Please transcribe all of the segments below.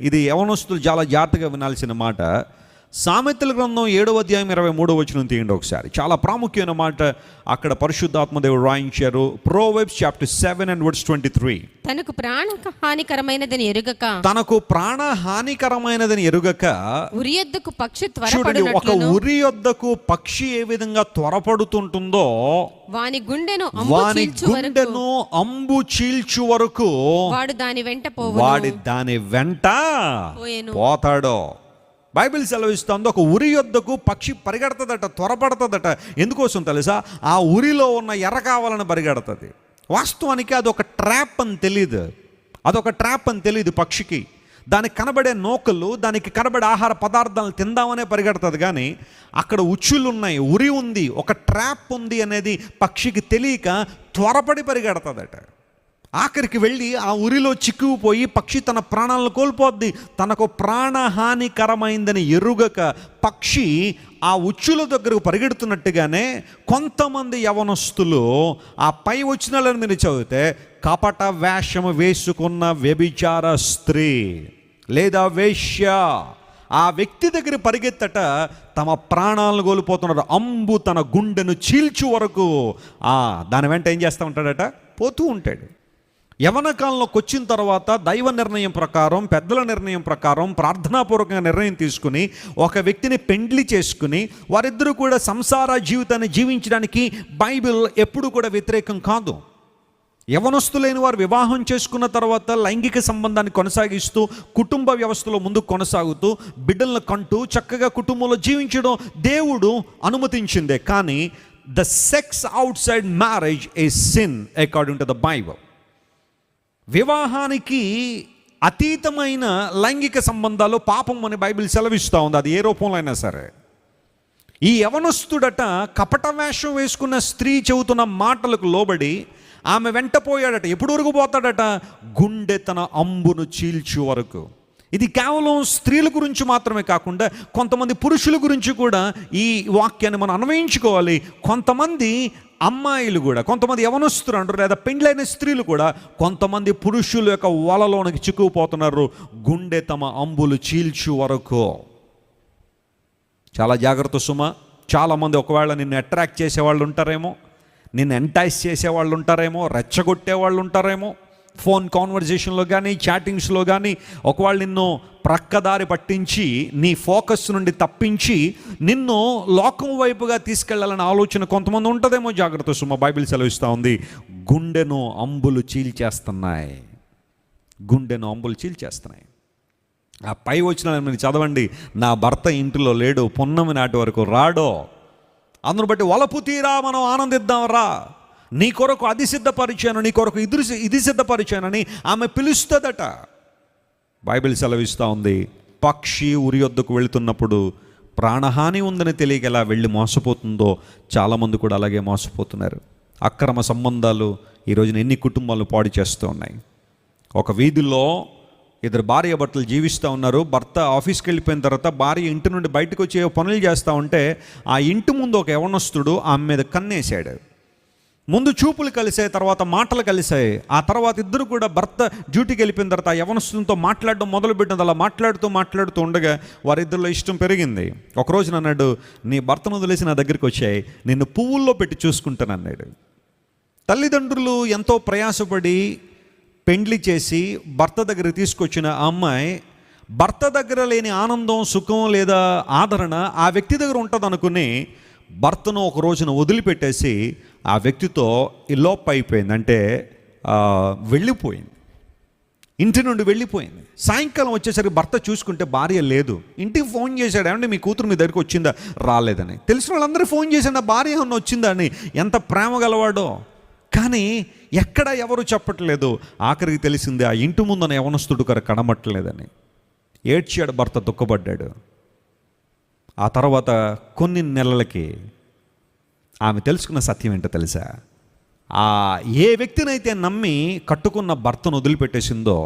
ఇది యవనస్తులు చాలా జాగ్రత్తగా వినాల్సిన మాట. సామెతల గ్రంథం 7వ అధ్యాయం 23వ వచనం తీయండి ఒకసారి. చాలా ప్రాముఖ్యమైన మాట అక్కడ పరిశుద్ధాత్మదేవుడు రాయించారు. Proverbs chapter 7 and verse 23. తనకు ప్రాణహానికరమైనదని ఎరుగక ఉరి యొద్దకు పక్షి చూడండి, ఒక ఉరి యొద్దకు పక్షి ఏ విధంగా త్వరపడుతుంటుందో వాని గుండెను అంబు చీల్చు వరకు వాడు దాని వెంట పోతాడో. బైబిల్ సెలవిస్తుంది, ఒక ఉరి యొద్దకు పక్షి పరిగెడుతుందట, త్వరపడుతుందట. ఎందుకోసం తెలుసా? ఆ ఉరిలో ఉన్న ఎర్ర కావాలని పరిగెడుతుంది. వాస్తవానికి అదొక ట్రాప్ అని తెలియదు పక్షికి. దానికి కనబడే నూకలు, దానికి కనబడే ఆహార పదార్థాలను తిందామనే పరిగెడుతుంది. కానీ అక్కడ ఉచ్చులు ఉన్నాయి, ఉరి ఉంది, ఒక ట్రాప్ ఉంది అనేది పక్షికి తెలియక త్వరపడి పరిగెడుతుందట. ఆఖరికి వెళ్ళి ఆ ఉరిలో చిక్కుకుపోయి పక్షి తన ప్రాణాలను కోల్పోద్ది. తనకు ప్రాణహానికరమైందని ఎరుగక పక్షి ఆ ఉచ్చుల దగ్గరకు పరిగెడుతున్నట్టుగానే కొంతమంది యవనస్తులు ఆ పై వచనాలను మీరు చదివితే కపట వేషము వేసుకున్న వ్యభిచార స్త్రీ లేదా వేశ్య ఆ వ్యక్తి దగ్గర పరిగెత్తట తమ ప్రాణాలను కోల్పోతున్నారు. అంబు తన గుండెను చీల్చు వరకు దాని వెంట ఏం చేస్తూ ఉంటాడట? పోతూ ఉంటాడు. యవన కాలంలోకి వచ్చిన తర్వాత దైవ నిర్ణయం ప్రకారం, పెద్దల నిర్ణయం ప్రకారం ప్రార్థనాపూర్వకంగా నిర్ణయం తీసుకుని ఒక వ్యక్తిని పెండ్లి చేసుకుని వారిద్దరూ కూడా సంసార జీవితాన్ని జీవించడానికి బైబిల్ ఎప్పుడు కూడా వ్యతిరేకం కాదు. యవనస్తులైన వారు వివాహం చేసుకున్న తర్వాత లైంగిక సంబంధాన్ని కొనసాగిస్తూ కుటుంబ వ్యవస్థలో ముందుకు కొనసాగుతూ బిడ్డలను కంటూ చక్కగా కుటుంబంలో జీవించడం దేవుడు అనుమతించిందే. కానీ the sex out side marriage is sin according to the Bible. వివాహానికి అతీతమైన లైంగిక సంబంధాలు పాపం అని బైబిల్ సెలవిస్తూ ఉంది, అది ఏ రూపంలో అయినా సరే. ఈ యవనస్తుడట కపట వేషం వేసుకున్న స్త్రీ చెబుతున్న మాటలకు లోబడి ఆమె వెంట పోయాడట. ఎప్పుడు వరకు పోతాడట? గుండె తన అంబును చీల్చు వరకు. ఇది కేవలం స్త్రీల గురించి మాత్రమే కాకుండా కొంతమంది పురుషుల గురించి కూడా ఈ వాక్యాన్ని మనం అన్వయించుకోవాలి. కొంతమంది అమ్మాయిలు కూడా, కొంతమంది యవనస్తులు అంటారు లేదా పెండ్లైన స్త్రీలు కూడా కొంతమంది పురుషుల యొక్క వలలోనికి చిక్కుకుపోతున్నారు. గుండె తమ అంబులు చీల్చు వరకు. చాలా జాగ్రత్త సుమ. చాలామంది ఒకవేళ నిన్ను అట్రాక్ట్ చేసేవాళ్ళు ఉంటారేమో, నిన్ను ఎంటైస్ చేసేవాళ్ళు ఉంటారేమో, రెచ్చగొట్టేవాళ్ళు ఉంటారేమో. ఫోన్ కాన్వర్జేషన్లో కానీ చాటింగ్స్లో కానీ ఒకవేళ నిన్ను ప్రక్కదారి పట్టించి నీ ఫోకస్ నుండి తప్పించి నిన్ను లోకం వైపుగా తీసుకెళ్లాలనే ఆలోచన కొంతమంది ఉంటుందేమో. జాగ్రత్త సుమ. బైబిల్ సెలవిస్తూ ఉంది, గుండెను అంబులు చీల్చేస్తున్నాయి. ఆ పై వచ్చిన మీరు చదవండి. నా భర్త ఇంటిలో లేడు, పున్నమి నాటి వరకు రాడో, అందును బట్టి వలపు తీరా మనం ఆనందిద్దాం రా, నీ కొరకు అది సిద్ధపరిచాను, నీ కొరకు ఇది సిద్ధపరిచానని ఆమె పిలుస్తుందట. బైబిల్ సెలవిస్తూ ఉంది, పక్షి ఉరి వద్దకు వెళుతున్నప్పుడు ప్రాణహాని ఉందని తెలియక ఎలా వెళ్ళి మోసపోతుందో చాలామంది కూడా అలాగే మోసపోతున్నారు. అక్రమ సంబంధాలు ఈరోజున ఎన్ని కుటుంబాలను పాడు చేస్తూ ఉన్నాయి. ఒక వీధిలో ఇద్దరు భార్య భర్తలు జీవిస్తూ ఉన్నారు. భర్త ఆఫీస్కి వెళ్ళిపోయిన తర్వాత భార్య ఇంటి నుండి బయటకు వచ్చి పనులు చేస్తూ ఉంటే ఆ ఇంటి ముందు ఒక యవనస్తుడు ఆమె మీద కన్నేశాడు. ముందు చూపులు కలిసాయి, తర్వాత మాటలు కలిసాయి. ఆ తర్వాత ఇద్దరు కూడా భర్త డ్యూటీకి వెళ్ళిపోయిన తర్వాత యవనస్తులతో మాట్లాడడం మొదలుపెట్టినది. అలా మాట్లాడుతూ ఉండగా వారిద్దరిలో ఇష్టం పెరిగింది. ఒకరోజు అన్నాడు, నీ భర్తను వదిలేసి నా దగ్గరికి వచ్చాయి, నిన్ను పువ్వుల్లో పెట్టి చూసుకుంటాను అన్నాడు. తల్లిదండ్రులు ఎంతో ప్రయాసపడి పెండ్లి చేసి భర్త దగ్గర తీసుకొచ్చిన ఆ అమ్మాయి భర్త దగ్గర లేని ఆనందం, సుఖం లేదా ఆదరణ ఆ వ్యక్తి దగ్గర ఉంటుంది అనుకుని భర్తను ఒక రోజున వదిలిపెట్టేసి ఆ వ్యక్తితో ఇలోప్ అయిపోయింది. అంటే వెళ్ళిపోయింది, ఇంటి నుండి వెళ్ళిపోయింది. సాయంకాలం వచ్చేసరికి భర్త చూసుకుంటే భార్య లేదు. ఇంటికి ఫోన్ చేశాడు, ఏమంటే మీ కూతురు మీ దగ్గరికి వచ్చిందా? రాలేదని. తెలిసిన వాళ్ళందరూ ఫోన్ చేశాడు, భార్య ఏమన్నా వచ్చిందా అని. ఎంత ప్రేమ గలవాడో. కానీ ఎక్కడ ఎవరు చెప్పట్లేదు. ఆఖరికి తెలిసింది ఆ ఇంటి ముందున యవనస్తుడు కనబట్టలేదని. ఏడ్చాడు భర్త, దుఃఖపడ్డాడు. ఆ తర్వాత కొన్ని నెలలకి ఆమె తెలుసుకున్న సత్యం ఏంటో తెలుసా? ఏ వ్యక్తినైతే నమ్మి కట్టుకున్న భర్తను వదిలిపెట్టేసిందో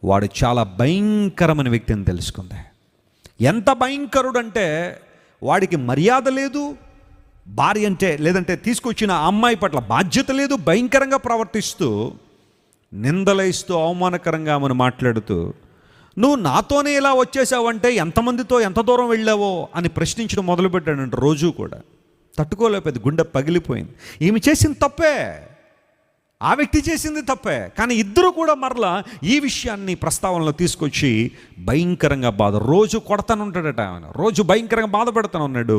వాడు చాలా భయంకరమైన వ్యక్తి అని తెలుసుకుంది. ఎంత భయంకరుడంటే వాడికి మర్యాద లేదు, భార్య అంటే లేదంటే తీసుకొచ్చిన అమ్మాయి పట్ల బాధ్యత లేదు, భయంకరంగా ప్రవర్తిస్తూ నిందలేస్తూ అవమానకరంగా ఆమెను మాట్లాడుతూ నువ్వు నాతోనే ఇలా వచ్చేసావంటే ఎంతమందితో ఎంత దూరం వెళ్ళావో అని ప్రశ్నించడం మొదలుపెట్టాడంట. రోజు కూడా తట్టుకోలేకపోయింది, గుండె పగిలిపోయింది. ఈమె చేసింది తప్పే, ఆ వ్యక్తి చేసింది తప్పే, కానీ ఇద్దరు కూడా మరలా ఈ విషయాన్ని ప్రస్తావనలో తీసుకొచ్చి భయంకరంగా రోజు కొడతాను ఉంటాడట ఆమెను, రోజు భయంకరంగా బాధపడతాను ఉన్నాడు.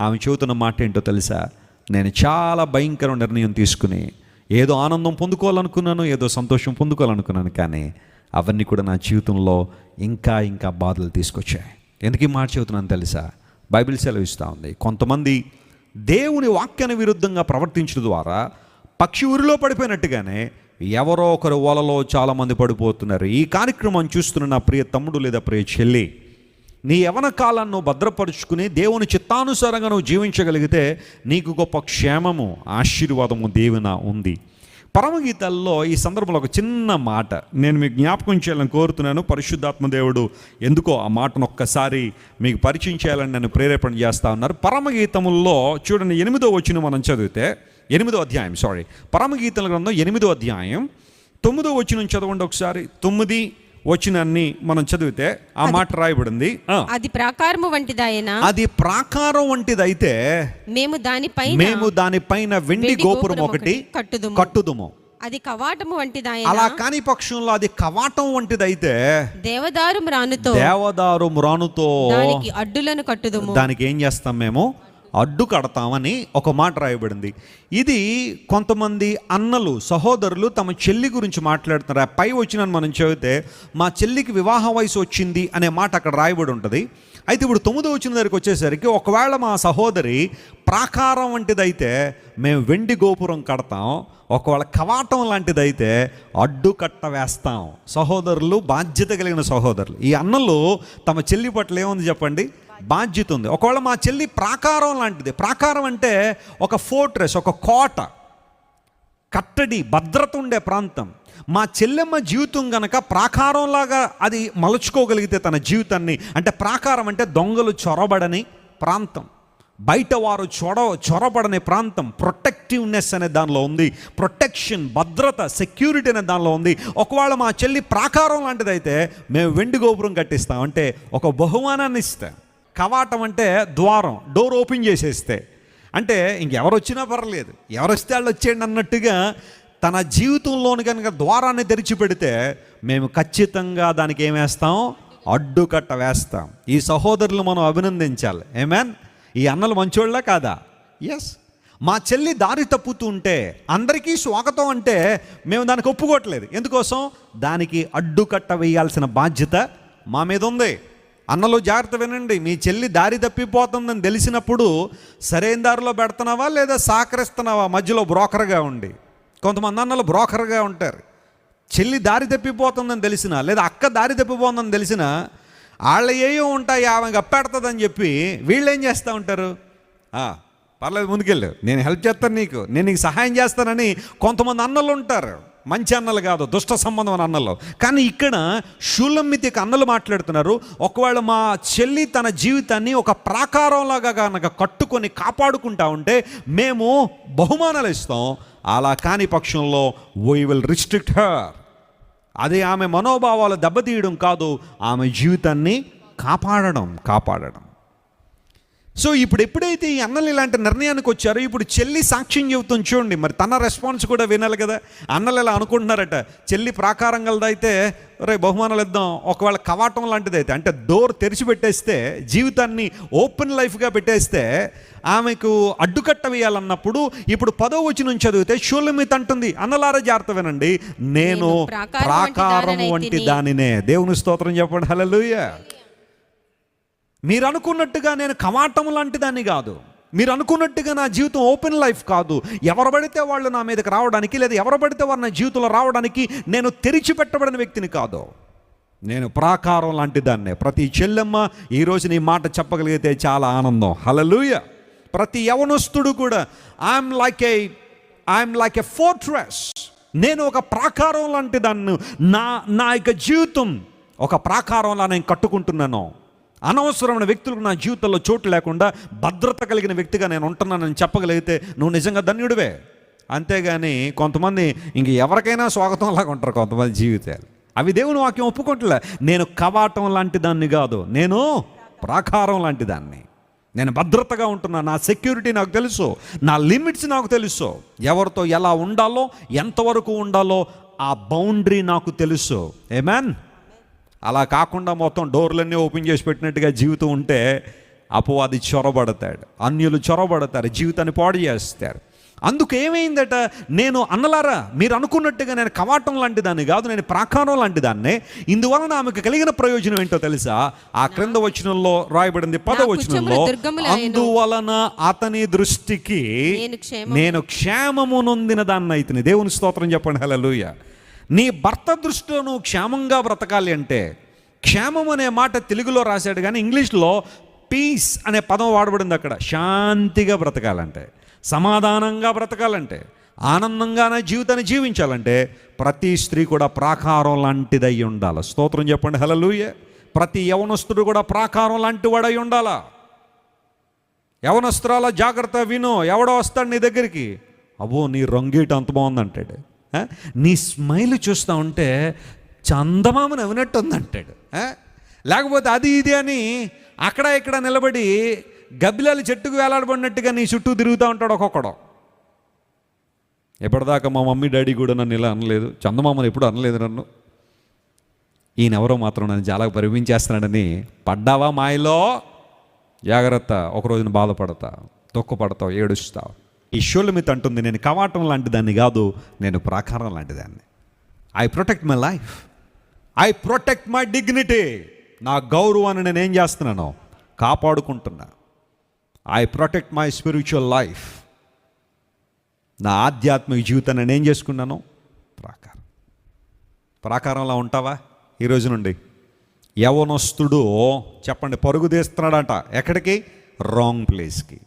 ఆమె చెబుతున్న మాట ఏంటో తెలుసా? నేను చాలా భయంకర నిర్ణయం తీసుకుని ఏదో ఆనందం పొందుకోవాలనుకున్నాను, ఏదో సంతోషం పొందుకోవాలనుకున్నాను, కానీ అవన్నీ కూడా నా జీవితంలో ఇంకా ఇంకా బాధలు తీసుకొచ్చాయి. ఎందుకు ఈ మాట చెబుతున్నాను తెలుసా? బైబిల్ సెలవిస్తూ ఉంది, కొంతమంది దేవుని వాక్యాన్ని విరుద్ధంగా ప్రవర్తించడం ద్వారా పక్షి ఉరిలో పడిపోయినట్టుగానే ఎవరో ఒకరు వలలో చాలామంది పడిపోతున్నారు. ఈ కార్యక్రమం చూస్తున్న నా ప్రియ తమ్ముడు లేదా ప్రియ చెల్లి, నీ యవన కాలాన్ని భద్రపరుచుకుని దేవుని చిత్తానుసారంగా నువ్వు జీవించగలిగితే నీకు గొప్ప క్షేమము, ఆశీర్వాదము దేవుని ఉంది. పరమగీతాల్లో ఈ సందర్భంలో ఒక చిన్న మాట నేను మీకు జ్ఞాపకం చేయాలని కోరుతున్నాను. పరిశుద్ధాత్మ దేవుడు ఎందుకో ఆ మాటను ఒక్కసారి మీకు పరిచయం చేయాలని నన్ను ప్రేరేపణ చేస్తూ ఉన్నారు. పరమగీతముల్లో చూడండి, 8వ వచనం మనం చదివితే, 8వ అధ్యాయం పరమగీతల గ్రంథం 8వ అధ్యాయం 9వ వచనం చదవండి ఒకసారి. 9 వచనాన్ని మనం చదివితే ఆ మాట రాయబడింది, అది ప్రాకారము వంటిదాయనా, అది ప్రాకారం వంటిదైతే మేము దానిపైన వెండి గోపురం ఒకటి కట్టుదుము. అది కవాటము వంటిదాయనా, అలా కాని పక్షంలో అది కవాటం వంటిదైతే దేవదారు మ్రానుతో దానికి అడ్డులను కట్టుదుము. దానికి ఏం చేస్తాం? మేము అడ్డు కడతామని ఒక మాట రాయబడింది. ఇది కొంతమంది అన్నలు, సహోదరులు తమ చెల్లి గురించి మాట్లాడుతున్నారు. పై వచ్చిన మనం చదివితే మా చెల్లికి వివాహ వయసు వచ్చింది అనే మాట అక్కడ రాయబడి ఉంటుంది. అయితే ఇప్పుడు 9వ వచనం దగ్గరికి వచ్చేసరికి, ఒకవేళ మా సహోదరి ప్రాకారం వంటిదైతే మేము వెండి గోపురం కడతాం, ఒకవేళ కవాటం లాంటిదైతే అడ్డు కట్ట వేస్తాం. సహోదరులు, బాధ్యత కలిగిన సహోదరులు, ఈ అన్నలు తమ చెల్లి పట్ల ఏముంది చెప్పండి? బాధ్యత ఉంది. ఒకవేళ మా చెల్లి ప్రాకారం లాంటిది. ప్రాకారం అంటే ఒక ఫోర్ట్రెస్, ఒక కోట, కట్టడి, భద్రత ఉండే ప్రాంతం. మా చెల్లెమ్మ జీవితం గనక ప్రాకారంలాగా అది మలుచుకోగలిగితే తన జీవితాన్ని, అంటే ప్రాకారం అంటే దొంగలు చొరబడని ప్రాంతం, బయట వారు చొరబడని ప్రాంతం, ప్రొటెక్టివ్నెస్ అనే దానిలో ఉంది, ప్రొటెక్షన్, భద్రత, సెక్యూరిటీ అనే దానిలో ఉంది. ఒకవేళ మా చెల్లి ప్రాకారం లాంటిదైతే మేము వెండి గోపురం కట్టిస్తాం, అంటే ఒక బహుమానాన్ని ఇస్తాం. కవాటం అంటే ద్వారం, డోర్ ఓపెన్ చేసేస్తే, అంటే ఇంకెవరు వచ్చినా పర్లేదు, ఎవరు వస్తే వాళ్ళు వచ్చేయండి అన్నట్టుగా తన జీవితంలోని కనుక ద్వారాన్ని తెరిచిపెడితే మేము ఖచ్చితంగా దానికి ఏం వేస్తాం? అడ్డుకట్ట వేస్తాం. ఈ సహోదరులు మనం అభినందించాలి. ఆమేన్. ఈ అన్నలు మంచోళ్ళ కాదా? ఎస్. మా చెల్లి దారి తప్పుతూ ఉంటే అందరికీ స్వాగతం అంటే మేము దానికి ఒప్పుకోవట్లేదు. ఎందుకోసం? దానికి అడ్డుకట్ట వేయాల్సిన బాధ్యత మా మీద ఉంది. అన్నలు జాగ్రత్త వినండి, మీ చెల్లి దారి తప్పిపోతుందని తెలిసినప్పుడు సరైన దారిలో పెడుతున్నావా లేదా సహకరిస్తున్నావా మధ్యలో బ్రోకర్గా ఉండి? కొంతమంది అన్నలు బ్రోకర్గా ఉంటారు. చెల్లి దారి తప్పిపోతుందని తెలిసినా, లేదా అక్క దారి తప్పిపోతుందని తెలిసినా వాళ్ళ ఏయో ఉంటాయి, ఆమె గప్పెడుతుందని చెప్పి వీళ్ళు ఏం చేస్తూ ఉంటారు? పర్లేదు ముందుకెళ్ళు, నేను హెల్ప్ చేస్తాను, నేను నీకు సహాయం చేస్తానని కొంతమంది అన్నలు ఉంటారు. మంచి అన్నలు కాదు, దుష్ట సంబంధం అని అన్నలు. కానీ ఇక్కడ షూలమ్మితికి అన్నలు మాట్లాడుతున్నారు, ఒకవేళ మా చెల్లి తన జీవితాన్ని ఒక ప్రాకారంలాగా కనుక కట్టుకొని కాపాడుకుంటా ఉంటే మేము బహుమానాలు ఇస్తాం. అలా కాని పక్షంలో వీ విల్ రిస్ట్రిక్ట్ హర్. అది ఆమె మనోభావాలు దెబ్బతీయడం కాదు, ఆమె జీవితాన్ని కాపాడడం. సో ఇప్పుడు ఎప్పుడైతే ఈ అన్నలు ఇలాంటి నిర్ణయానికి వచ్చారో, ఇప్పుడు చెల్లి సాక్ష్యం చెబుతుంది చూడండి. మరి తన రెస్పాన్స్ కూడా వినాలి కదా. అన్నలు ఇలా అనుకుంటున్నారట, చెల్లి ప్రాకారం గలదైతే రే బహుమానాలు ఇద్దాం, ఒకవేళ కవాటం లాంటిదైతే, అంటే డోర్ తెరిచిపెట్టేస్తే, జీవితాన్ని ఓపెన్ లైఫ్గా పెట్టేస్తే ఆమెకు అడ్డుకట్ట వేయాలన్నప్పుడు, ఇప్పుడు 10వ వచనం చదివితే షూలమ్మితి అంటుంది, అన్నలారా జాగ్రత్త వినండి, నేను ప్రాకారం వంటి దానినే. దేవుని స్తోత్రం చెప్పండి, హల్లెలూయా. మీరు అనుకున్నట్టుగా నేను కవాటం లాంటి దాన్ని కాదు, మీరు అనుకున్నట్టుగా నా జీవితం ఓపెన్ లైఫ్ కాదు. ఎవరు పడితే వాళ్ళు నా మీదకి రావడానికి, లేదా ఎవరు పడితే వారు నా జీవితంలో రావడానికి నేను తెరిచిపెట్టబడిన వ్యక్తిని కాదు. నేను ప్రాకారం లాంటి దాన్నే. ప్రతి చెల్లెమ్మ ఈరోజు నీ మాట చెప్పగలిగితే చాలా ఆనందం. హల్లెలూయా. ప్రతి యవనస్తుడు కూడా ఐఎమ్ లైక్ ఏ ఫోర్ట్రెస్. నేను ఒక ప్రాకారం లాంటి దాన్ని, నా యొక్క జీవితం ఒక ప్రాకారంలా నేను కట్టుకుంటున్నాను. అనవసరమైన వ్యక్తులకు నా జీవితంలో చోటు లేకుండా భద్రత కలిగిన వ్యక్తిగా నేను ఉంటున్నానని చెప్పగలిగితే నువ్వు నిజంగా ధన్యుడివే. అంతేగాని కొంతమంది ఇంక ఎవరికైనా స్వాగతం లాగా ఉంటారు కొంతమంది జీవితాలు. అవి దేవుని వాక్యం ఒప్పుకుంటలే. నేను కవాటం లాంటి దాన్ని కాదు, నేను ప్రాకారం లాంటి దాన్ని. నేను భద్రతగా ఉంటున్నా, నా సెక్యూరిటీ నాకు తెలుసు, నా లిమిట్స్ నాకు తెలుసు, ఎవరితో ఎలా ఉండాలో, ఎంతవరకు ఉండాలో ఆ బౌండరీ నాకు తెలుసు. ఆమేన్. అలా కాకుండా మొత్తం డోర్లన్నీ ఓపెన్ చేసి పెట్టినట్టుగా జీవితం ఉంటే అపవాది చొరబడతాడు, అన్యులు చొరబడతారు, జీవితాన్ని పాడు చేస్తారు. అందుకు ఏమైందట, నేను అన్నలారా మీరు అనుకున్నట్టుగా నేను కవాటం లాంటి దాన్ని కాదు, నేను ప్రాకారం లాంటి దాన్నే. ఇందువలన ఆమెకు కలిగిన ప్రయోజనం ఏంటో తెలుసా? ఆ క్రింద వచనంలో రాయబడింది, 10వ వచనంలో, అందువలన అతని దృష్టికి నేను క్షేమము నొందిన దాన్ని అయితేనే. దేవుని స్తోత్రం చెప్పండి, హల్లెలూయా. నీ భర్త దృష్టిలో నువ్వు క్షేమంగా బ్రతకాలి అంటే, క్షేమం అనే మాట తెలుగులో రాశాడు కానీ ఇంగ్లీష్లో పీస్ అనే పదం వాడబడింది అక్కడ. శాంతిగా బ్రతకాలంటే, సమాధానంగా బ్రతకాలంటే, ఆనందంగానే జీవితాన్ని జీవించాలంటే ప్రతి స్త్రీ కూడా ప్రాకారం లాంటిదై ఉండాలి. స్తోత్రం చెప్పండి, హల్లెలూయా. ప్రతి యవనస్తుడు కూడా ప్రాకారం లాంటి వాడై ఉండాలా. యవనస్తురాల జాగ్రత్త విను, ఎవడో వస్తాడు నీ దగ్గరికి, అబ్బో నీ రంగేట అంత బాగుందంటాడు, నీ స్మైల్ చూస్తూ ఉంటే చందమామ నవ్వినట్టు ఉందంటాడు. లేకపోతే అది ఇది అని అక్కడ ఇక్కడ నిలబడి గబ్బిలాలు చెట్టుకు వేలాడబడినట్టుగా నీ చుట్టూ తిరుగుతూ ఉంటాడు ఒక్కొక్కడు. ఎప్పటిదాకా మా మమ్మీ డాడీ కూడా నన్ను ఇలా అనలేదు, చందమామని ఎప్పుడు అనలేదు నన్ను, ఈయనెవరో మాత్రం నన్ను చాలా పరివించేస్తున్నాడని పడ్డావా మాయలో, జాగ్రత్త. ఒకరోజున బాధపడతా, దుఃఖపడతావు, ఏడుస్తావు. ఈ షోలమిత్ అంటుంది, నేను కవాటం లాంటి దాన్ని కాదు, నేను ప్రాకారం లాంటి దాన్ని. I protect my life, I protect my dignity. నా గౌరవాన్ని నేను ఏం చేస్తున్నాను? కాపాడుకుంటున్నా. I protect my spiritual life. నా ఆధ్యాత్మిక జీవితాన్ని నేను ఏం చేసుకున్నాను? ప్రాకారం. ప్రాకారంలో ఉంటావా? ఈరోజు నుండి యవనస్తుడు చెప్పండి పరుగు తీస్తున్నాడంట, ఎక్కడికి? రాంగ్ ప్లేస్కి.